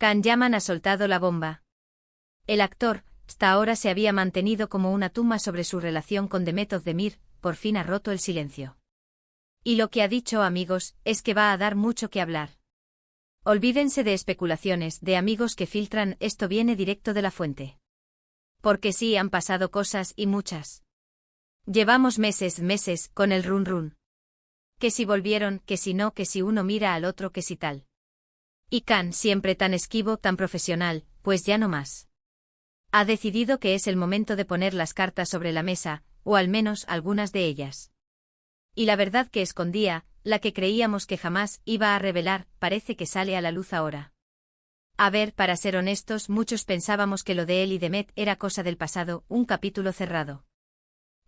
Can Yaman ha soltado la bomba. El actor, hasta ahora se había mantenido como una tumba sobre su relación con Demet Özdemir, por fin ha roto el silencio. Y lo que ha dicho, amigos, es que va a dar mucho que hablar. Olvídense de especulaciones, de amigos que filtran, esto viene directo de la fuente. Porque sí, han pasado cosas y muchas. Llevamos meses, con el run run. Que si volvieron, que si no, que si uno mira al otro, que si tal. Y Can, siempre tan esquivo, tan profesional, pues ya no más. Ha decidido que es el momento de poner las cartas sobre la mesa, o al menos algunas de ellas. Y la verdad que escondía, la que creíamos que jamás iba a revelar, parece que sale a la luz ahora. A ver, para ser honestos, muchos pensábamos que lo de él y Demet era cosa del pasado, un capítulo cerrado.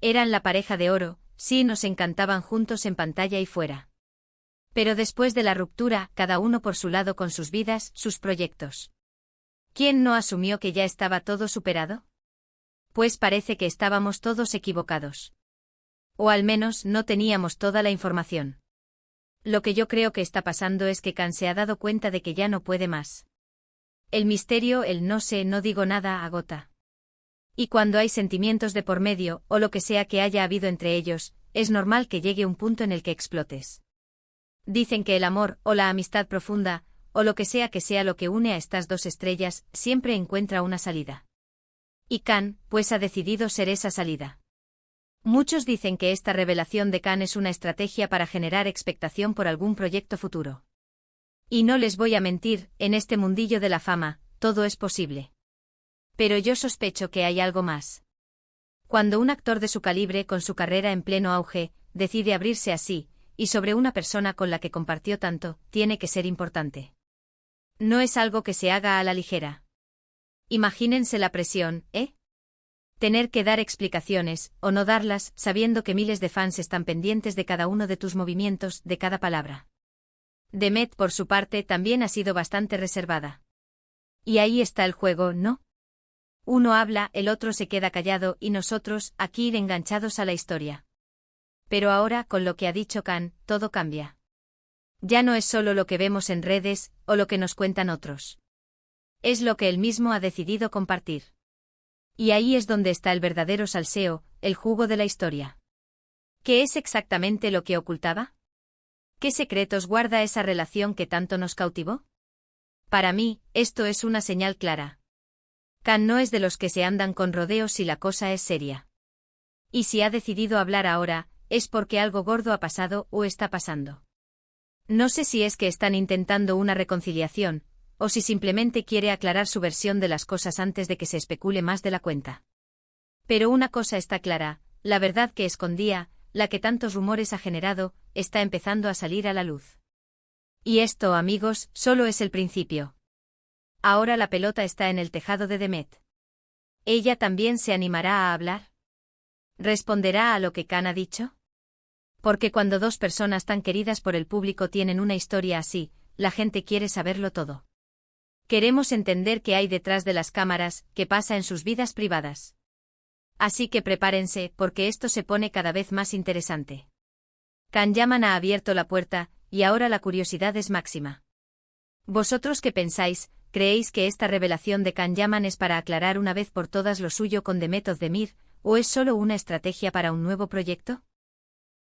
Eran la pareja de oro, sí, nos encantaban juntos en pantalla y fuera. Pero después de la ruptura, cada uno por su lado con sus vidas, sus proyectos. ¿Quién no asumió que ya estaba todo superado? Pues parece que estábamos todos equivocados. O al menos no teníamos toda la información. Lo que yo creo que está pasando es que Can se ha dado cuenta de que ya no puede más. El misterio, el no sé, no digo nada, agota. Y cuando hay sentimientos de por medio, o lo que sea que haya habido entre ellos, es normal que llegue un punto en el que explotes. Dicen que el amor, o la amistad profunda, o lo que sea lo que une a estas dos estrellas, siempre encuentra una salida. Y Can, pues ha decidido ser esa salida. Muchos dicen que esta revelación de Can es una estrategia para generar expectación por algún proyecto futuro. Y no les voy a mentir, en este mundillo de la fama, todo es posible. Pero yo sospecho que hay algo más. Cuando un actor de su calibre, con su carrera en pleno auge, decide abrirse así, y sobre una persona con la que compartió tanto, tiene que ser importante. No es algo que se haga a la ligera. Imagínense la presión, ¿eh? Tener que dar explicaciones, o no darlas, sabiendo que miles de fans están pendientes de cada uno de tus movimientos, de cada palabra. Demet, por su parte, también ha sido bastante reservada. Y ahí está el juego, ¿no? Uno habla, el otro se queda callado y nosotros, aquí enganchados a la historia. Pero ahora, con lo que ha dicho Can, todo cambia. Ya no es solo lo que vemos en redes, o lo que nos cuentan otros. Es lo que él mismo ha decidido compartir. Y ahí es donde está el verdadero salseo, el jugo de la historia. ¿Qué es exactamente lo que ocultaba? ¿Qué secretos guarda esa relación que tanto nos cautivó? Para mí, esto es una señal clara. Can no es de los que se andan con rodeos si la cosa es seria. Y si ha decidido hablar ahora, es porque algo gordo ha pasado o está pasando. No sé si es que están intentando una reconciliación, o si simplemente quiere aclarar su versión de las cosas antes de que se especule más de la cuenta. Pero una cosa está clara, la verdad que escondía, la que tantos rumores ha generado, está empezando a salir a la luz. Y esto, amigos, solo es el principio. Ahora la pelota está en el tejado de Demet. ¿Ella también se animará a hablar? ¿Responderá a lo que Can ha dicho? Porque cuando dos personas tan queridas por el público tienen una historia así, la gente quiere saberlo todo. Queremos entender qué hay detrás de las cámaras, qué pasa en sus vidas privadas. Así que prepárense, porque esto se pone cada vez más interesante. Can Yaman ha abierto la puerta, y ahora la curiosidad es máxima. ¿Vosotros qué pensáis? ¿Creéis que esta revelación de Can Yaman es para aclarar una vez por todas lo suyo con Demet Özdemir, o es solo una estrategia para un nuevo proyecto?